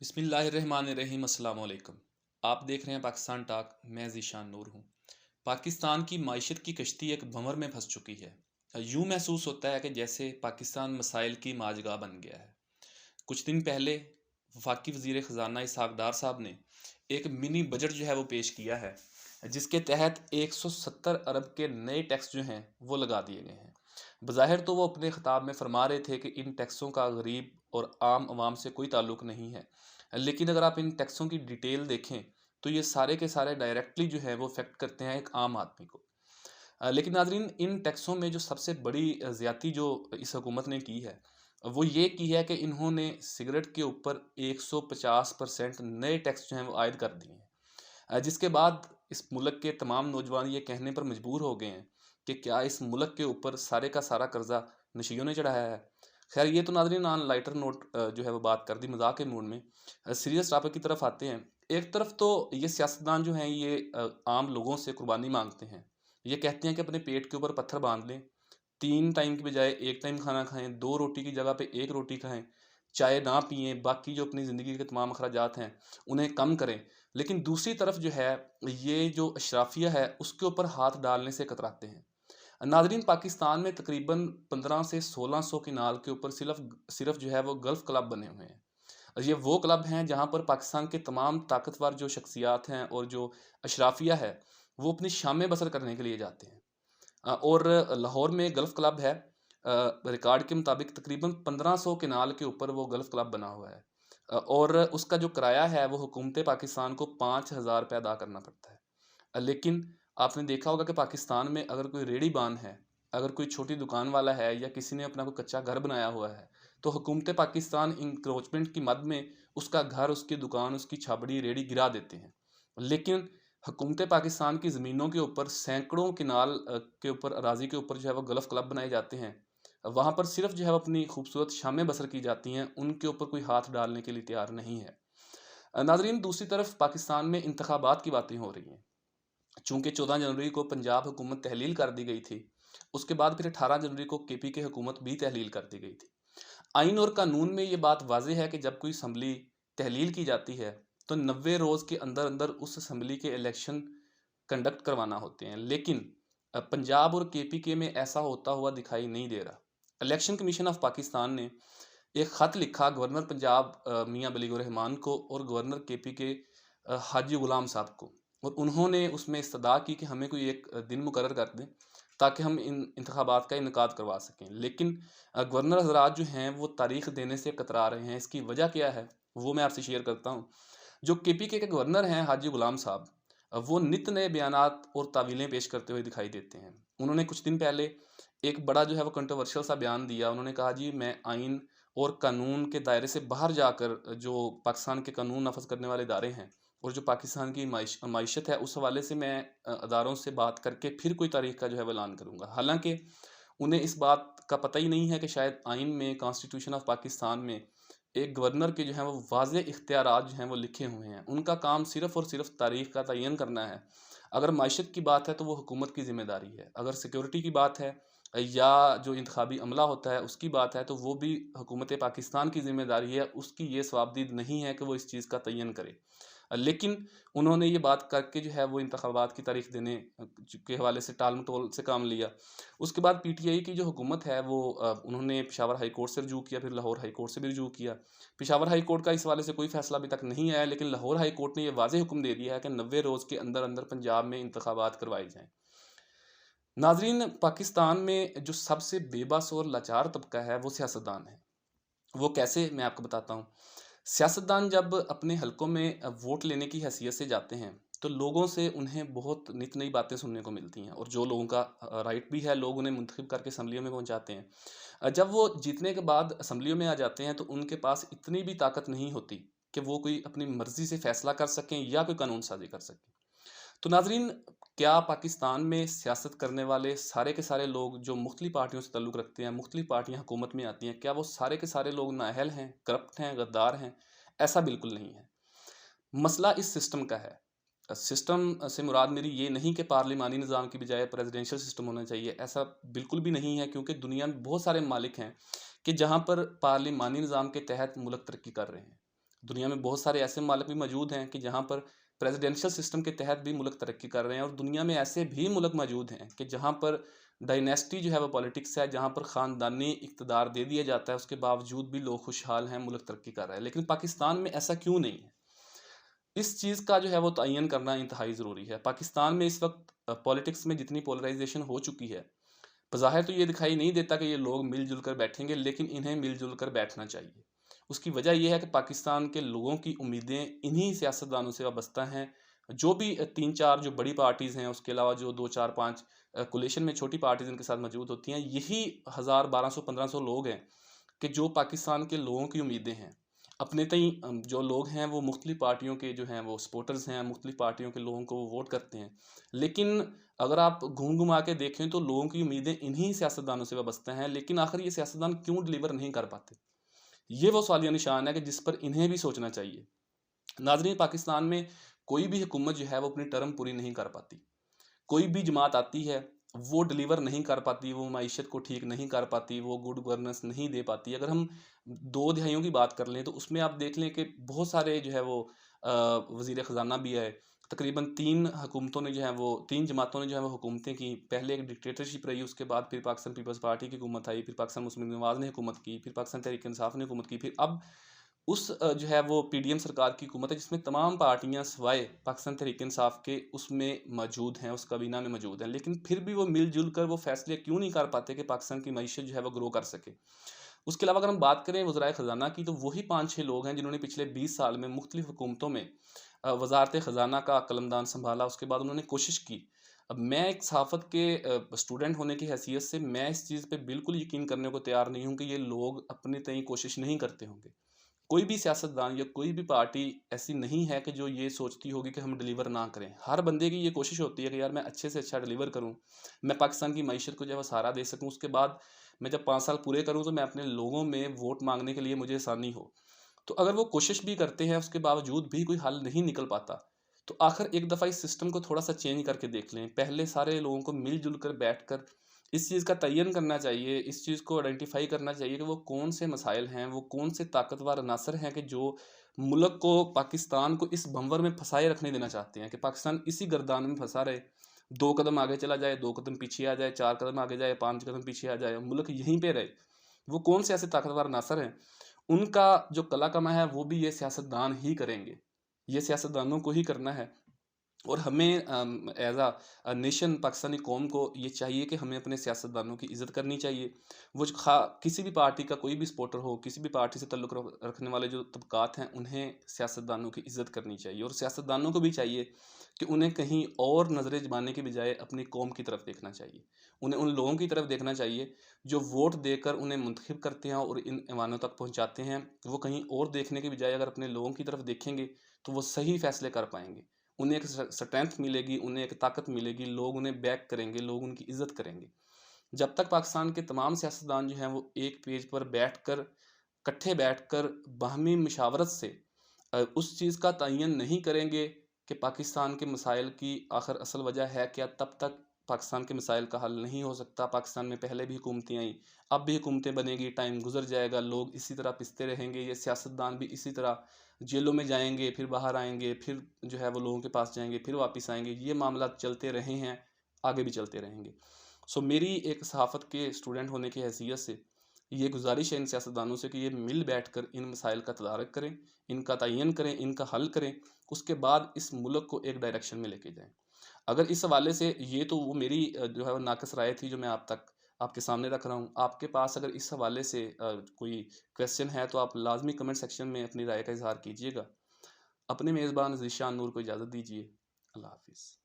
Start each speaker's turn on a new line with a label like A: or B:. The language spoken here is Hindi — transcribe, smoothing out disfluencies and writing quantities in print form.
A: बिस्मिल्लाहिर्रहमानिर्रहीम अस्सलाम वालेकुम। आप देख रहे हैं पाकिस्तान टॉक। मैं ज़ीशान नूर हूँ। पाकिस्तान की माइशत की कश्ती एक भंवर में फंस चुकी है। यूँ महसूस होता है कि जैसे पाकिस्तान मसाइल की माजगा बन गया है। कुछ दिन पहले वफाकी वज़ीर ख़जाना इसहाक़ डार साहब ने एक मिनी बजट जो है वो पेश किया है, जिसके तहत 170 अरब के नए टैक्स जो हैं वो लगा दिए गए हैं। बज़ाहिर तो वो अपने ख़िताब में फरमा रहे थे कि इन टैक्सों का गरीब और आम आवाम से कोई ताल्लुक़ नहीं है, लेकिन अगर आप इन टैक्सों की डिटेल देखें तो ये सारे के सारे डायरेक्टली जो है वो अफेक्ट करते हैं एक आम आदमी को। लेकिन नाज़रीन, इन टैक्सों में जो सबसे बड़ी ज़्यादती जो इस हुकूमत ने की है, वो ये की है कि इन्होंने सिगरेट के ऊपर 150% नए टैक्स जो हैं वो आयद कर दिए हैं। जिसके बाद इस मुल्क के तमाम नौजवान ये कहने पर मजबूर हो गए हैं कि क्या इस मुल्क के ऊपर सारे का सारा कर्जा नशियों ने चढ़ाया है। खैर, ये तो नाज़रीन ऑन लाइटर नोट जो है वो बात कर दी, मजाक के मूड में। सीरियस टॉपिक की तरफ आते हैं। एक तरफ तो ये सियासतदान जो हैं ये आम लोगों से कुर्बानी मांगते हैं। ये कहते हैं कि अपने पेट के ऊपर पत्थर बांध लें, 3 टाइम की बजाय 1 टाइम खाना खाएँ, 2 रोटी की जगह पे 1 रोटी खाएँ, चाय ना पिएँ, बाकी जो अपनी ज़िंदगी के तमाम अखराजात हैं, उन्हें कम करें। लेकिन दूसरी तरफ जो है, ये जो अशराफिया है, उसके ऊपर हाथ डालने से कतराते हैं। नाज़रीन, पाकिस्तान में तकरीबन 15 से 1600 किनाल के ऊपर सिर्फ़ जो है वो गल्फ़ क्लब बने हुए हैं। और ये वो क्लब हैं जहाँ पर पाकिस्तान के तमाम ताकतवर जो शख्सियात हैं और जो अशराफिया है, वो अपनी शामें बसर करने के लिए जाते हैं। और लाहौर में गल्फ़ क्लब है। रिकॉर्ड के मुताबिक तकरीबन 1500 केनाल के ऊपर वो गल्फ़ क्लब बना हुआ है। और उसका जो किराया है वो हुकूमत पाकिस्तान को 5000 रुपये अदा करना पड़ता है। लेकिन आपने देखा होगा कि पाकिस्तान में अगर कोई रेहड़ी-बान है, अगर कोई छोटी दुकान वाला है या किसी ने अपना कोई कच्चा घर बनाया हुआ है, तो हुकूमत पाकिस्तान इंक्रोचमेंट की मद में उसका घर, उसकी दुकान, उसकी छाबड़ी, रेहड़ी गिरा देते हैं। लेकिन हुकूमत पाकिस्तान की ज़मीनों के ऊपर सैकड़ों किनाल के ऊपर अराज़ी के ऊपर जो है वो गल्फ़ क्लब बनाए जाते हैं। वहाँ पर सिर्फ़ जो है वो अपनी खूबसूरत शामें बसर की जाती हैं, उनके ऊपर कोई हाथ डालने के लिए तैयार नहीं है। नाज़रीन, दूसरी तरफ पाकिस्तान में इंतखाबात की बातें हो रही हैं। चूँकि 14 जनवरी को पंजाब हुकूमत तहलील कर दी गई थी, उसके बाद फिर 18 जनवरी को केपीके हुकूमत भी तहलील कर दी गई थी। आइन और कानून में ये बात वाज़ेह है कि जब कोई असम्बली तहलील की जाती है, तो 90 रोज़ के अंदर-अंदर उस असम्बली के इलेक्शन कंडक्ट करवाना होते हैं। लेकिन पंजाब और केपीके में ऐसा होता हुआ दिखाई नहीं दे रहा। इलेक्शन कमीशन ऑफ पाकिस्तान ने एक ख़त लिखा गवर्नर पंजाब मियाँ बलीगुर रहमान को और गवर्नर केपीके हाजी गुलाम साहब को, और उन्होंने उसमें इस्तदा की कि हमें कोई एक दिन मुकर्रर कर दें ताकि हम इन इंतखाबात का इनेकाद करवा सकें। लेकिन गवर्नर हज़रात जो हैं वो तारीख़ देने से कतरा रहे हैं। इसकी वजह क्या है, वो मैं आपसे शेयर करता हूँ। जो केपीके के गवर्नर हैं हाजी गुलाम साहब, वो नित नए बयानात और तावीलें पेश करते हुए दिखाई देते हैं। उन्होंने कुछ दिन पहले एक बड़ा जो है वो कंट्रोवर्शियल सा बयान दिया। उन्होंने कहा, जी मैं आइन और कानून के दायरे से बाहर जाकर जो पाकिस्तान के कानून नाफ़ज़ करने वाले इदारे हैं और जो पाकिस्तान की माइशत है, उस हवाले से मैं अदारों से बात करके फिर कोई तारीख़ का जो है वो ऐलान करूँगा। हालाँकि उन्हें इस बात का पता ही नहीं है कि शायद आइन में, कॉन्स्टिट्यूशन ऑफ पाकिस्तान में एक गवर्नर के जो हैं वो वाज़ेह इख्तियारात जो हैं वो लिखे हुए हैं। उनका काम सिर्फ़ और सिर्फ़ तारीख़ का तयन करना है। अगर माइशत की बात है तो वो हुकूमत की ज़िम्मेदारी है। अगर सिक्योरिटी की बात है या जो इंतखाबी अमला होता है उसकी बात है, तो वो भी हुकूमत पाकिस्तान की ज़िम्मेदारी है। उसकी ये सवाबदीद नहीं है कि वो इस चीज़ का तयन करे। लेकिन उन्होंने ये बात करके जो है वो इंतखाबात की तारीख देने के हवाले से टाल-मटोल से काम लिया। उसके बाद पीटीआई की जो हुकूमत है वो उन्होंने पेशावर हाई कोर्ट से रुजू किया, फिर लाहौर हाई कोर्ट से भी रुजू किया। पेशावर हाई कोर्ट का इस हवाले से कोई फ़ैसला अभी तक नहीं आया, लेकिन लाहौर हाई कोर्ट ने ये वाज़ेह हुक्म दे दिया है कि 90 रोज़ के अंदर-अंदर पंजाब में इंतखाबात करवाए जाएँ। नाज़रीन, पाकिस्तान में जो सबसे बेबस और लाचार तबका है वो सियासतदान है। वो कैसे, मैं आपको बताता हूँ। सियासतदान जब अपने हलकों में वोट लेने की हैसियत से जाते हैं, तो लोगों से उन्हें बहुत नित नई बातें सुनने को मिलती हैं, और जो लोगों का राइट भी है, लोग उन्हें मुंतखब करके असम्बलियों में पहुँचाते हैं। जब वो जीतने के बाद असम्बलियों में आ जाते हैं, तो उनके पास इतनी भी ताकत नहीं होती कि वो कोई अपनी मर्ज़ी से फ़ैसला कर सकें या कोई कानून साज़ी कर सकें। तो नाज़रीन, क्या पाकिस्तान में सियासत करने वाले सारे के सारे लोग जो मुख्तलिफ़ पार्टियों से ताल्लुक़ रखते हैं, मुख्तलिफ़ पार्टियाँ हुकूमत में आती हैं, क्या वो सारे के सारे लोग नाअहल हैं, करप्ट हैं, गद्दार हैं? ऐसा बिल्कुल नहीं है। मसला इस सिस्टम का है। सिस्टम से मुराद मेरी ये नहीं कि पार्लिमानी निज़ाम की बजाय प्रेसिडेंशियल सिस्टम होना चाहिए, ऐसा बिल्कुल भी नहीं है, क्योंकि दुनिया में बहुत सारे ममालिक हैं कि जहाँ पर पार्लिमानी निज़ाम के तहत मुल्क तरक्की कर रहे हैं। दुनिया में बहुत सारे ऐसे मुल्क भी मौजूद हैं कि जहाँ पर प्रेसिडेंशियल सिस्टम के तहत भी मुल्क तरक्की कर रहे हैं, और दुनिया में ऐसे भी मुल्क मौजूद हैं कि जहाँ पर डायनेस्टी जो है वो पॉलिटिक्स है, जहाँ पर ख़ानदानी इक़्तिदार दे दिया जाता है, उसके बावजूद भी लोग खुशहाल हैं, मुल्क तरक्की कर रहा है। लेकिन पाकिस्तान में ऐसा क्यों नहीं है? इस चीज़ का जो है वो तयन करना इंतहाई ज़रूरी है। पाकिस्तान में इस वक़्त पॉलिटिक्स में जितनी पोलराइज़ेशन हो चुकी है, बज़ाहिर तो ये दिखाई नहीं देता कि ये लोग मिल-जुल कर बैठेंगे, लेकिन इन्हें मिल-जुल कर बैठना चाहिए। उसकी वजह ये है कि पाकिस्तान के लोगों की उम्मीदें इन्हीं सियासतदानों से वाबस्ता हैं। जो भी 3-4 जो बड़ी पार्टीज़ हैं, उसके अलावा जो 2, 4, 5 कोलिशन में छोटी पार्टीज़ इनके साथ मौजूद होती हैं, यही 1000, 1200, 1500 लोग हैं कि जो पाकिस्तान के लोगों की उम्मीदें हैं। अपने तई जो लोग हैं वो मुख्तलिफ़ पार्टियों के जो हैं वो सपोर्टर्स हैं, मुख्तलिफ़ पार्टियों के लोगों को वो वोट करते हैं। लेकिन अगर आप घूम-घुमा के देखें तो लोगों की उम्मीदें इन्हीं सियासतदानों से वाबस्ता हैं, लेकिन आखिर ये सियासतदान क्यों डिलीवर नहीं कर पाते? ये वो सवालिया निशान है कि जिस पर इन्हें भी सोचना चाहिए। नाज़रीन, पाकिस्तान में कोई भी हुकूमत जो है वो अपनी टर्म पूरी नहीं कर पाती। कोई भी जमात आती है, वो डिलीवर नहीं कर पाती, वो मईशत को ठीक नहीं कर पाती, वो गुड गवर्नेंस नहीं दे पाती। अगर हम 2 दिहाइयों की बात कर लें, तो उसमें आप देख लें कि बहुत सारे जो है वो वज़ीर ख़ज़ाना भी आए। तकरीबन 3 हुकूमतों ने जो है वो 3 जमातों ने जो है वो हुकूमतें की। पहले एक डिक्टेटरशिप रही, उसके बाद फिर पाकिस्तान पीपल्स पार्टी की हुकूमत आई, फिर पाकिस्तान मुस्लिम लीग नवाज़ ने हुकूमत की, फिर पाकिस्तान तहरीक-ए-इंसाफ ने हुकूमत की, फिर अब उस जो है वो पीडीएम सरकार की हुकूमत है, जिसमें तमाम पार्टियाँ सिवाय पाकिस्तान तहरीक-ए-इंसाफ के उसमें मौजूद हैं, उस काबीना में मौजूद हैं। लेकिन फिर भी वो मिल-जुल कर वो फ़ैसले क्यों नहीं कर पाते कि पाकिस्तान की मईशत जो है वो ग्रो कर सके। उसके अलावा अगर हम बात करें वज़राए ख़ज़ाना की, तो वही 5-6 लोग हैं जिन्होंने पिछले 20 साल में मुख्तलिफ़ हुकूमतों में वज़ारत ख़ज़ाना का कलमदान सँभाला, उसके बाद उन्होंने कोशिश की। अब मैं एक सहाफ़त के स्टूडेंट होने की हैसियत से मैं इस चीज़ पे बिल्कुल यकीन करने को तैयार नहीं हूँ कि ये लोग अपने तईं कोशिश नहीं करते होंगे। कोई भी सियासतदान या कोई भी पार्टी ऐसी नहीं है कि जो ये सोचती होगी कि हम डिलीवर ना करें। हर बंदे की ये कोशिश होती है कि यार मैं अच्छे से अच्छा डिलीवर करूँ, मैं पाकिस्तान की मईशत को जो है वो सहारा दे सकूँ, उसके बाद मैं जब 5 साल पूरे करूँ तो मैं अपने लोगों में वोट माँगने के लिए मुझे आसानी हो। तो अगर वो कोशिश भी करते हैं, उसके बावजूद भी कोई हल नहीं निकल पाता, तो आखिर एक दफ़ा इस सिस्टम को थोड़ा-सा चेंज करके देख लें। पहले सारे लोगों को मिल-जुल कर बैठकर इस चीज़ का तयन करना चाहिए, इस चीज़ को आइडेंटिफ़ाई करना चाहिए कि वो कौन से मसाइल हैं, वो कौन से ताकतवर अनासर हैं कि जो मुल्क को, पाकिस्तान को इस भंवर में फँसाए रखने देना चाहते हैं कि पाकिस्तान इसी गर्दान में फँसा रहे। 2 कदम आगे चला जाए, 2 कदम पीछे आ जाए, 4 कदम आगे जाए, 5 कदम पीछे आ जाए, मुल्क यहीं पे रहे। वो कौन से ऐसे ताकतवर अनासर हैं? उनका जो कला-कमा है वो भी ये सियासतदान ही करेंगे। ये सियासतदानों को ही करना है। और हमें एज़ नेशन पाकिस्तानी कौम को ये चाहिए कि हमें अपने सियासतदानों की इज़्ज़त करनी चाहिए। वो जो किसी भी पार्टी का कोई भी सपोर्टर हो, किसी भी पार्टी से ताल्लुक़ रखने वाले जो तबक़ात हैं, उन्हें सियासतदानों की इज़्ज़त करनी चाहिए, और सियासतदानों को भी चाहिए कि उन्हें कहीं और नज़रें जमाने की बजाय अपनी कौम की तरफ देखना चाहिए। उन्हें उन लोगों की तरफ देखना चाहिए जो वोट देकर उन्हें मुंतखब करते हैं और इन ऐवानों तक पहुँचाते हैं। वो कहीं और देखने की बजाय अगर अपने लोगों की तरफ देखेंगे, तो वो सही फ़ैसले कर पाएँगे। उन्हें एक स्ट्रेंथ मिलेगी, उन्हें एक ताकत मिलेगी, लोग उन्हें बैक करेंगे, लोग उनकी इज़्ज़त करेंगे। जब तक पाकिस्तान के तमाम सियासतदान जो हैं वो एक पेज पर बैठकर, इकट्ठे बैठकर बाहमी मशावरत से उस चीज़ का तयन नहीं करेंगे कि पाकिस्तान के मसाइल की आखिर असल वजह है क्या, तब तक पाकिस्तान के मसाइल का हल नहीं हो सकता। पाकिस्तान में पहले भी हुकूमतें आईं, अब भी हुकूमतें बनेगी, टाइम गुज़र जाएगा, लोग इसी तरह पिसते रहेंगे, ये सियासतदान भी इसी तरह जेलों में जाएँगे, फिर बाहर आएँगे, फिर जो है वो लोगों के पास जाएँगे, फिर वापस आएँगे। ये मामला चलते रहे हैं, आगे भी चलते रहेंगे। सो मेरी एक सहाफ़त के स्टूडेंट होने की हैसियत से ये गुज़ारिश है इन सियासतदानों से कि ये मिल बैठकर इन मसाइल का तदारक करें, इनका तयन करें, इनका हल करें, उसके बाद इस मुल्क को एक डायरेक्शन में लेके जाएँ। अगर इस हवाले से ये तो वो मेरी जो है वो नाक़िस राय थी जो मैं आप तक आपके सामने रख रहा हूँ। आपके पास अगर इस हवाले से कोई क्वेश्चन है तो आप लाज़मी कमेंट सेक्शन में अपनी राय का इज़हार कीजिएगा। अपने मेज़बान ज़ीशान नूर को इजाज़त दीजिए। अल्लाह हाफ़िज़।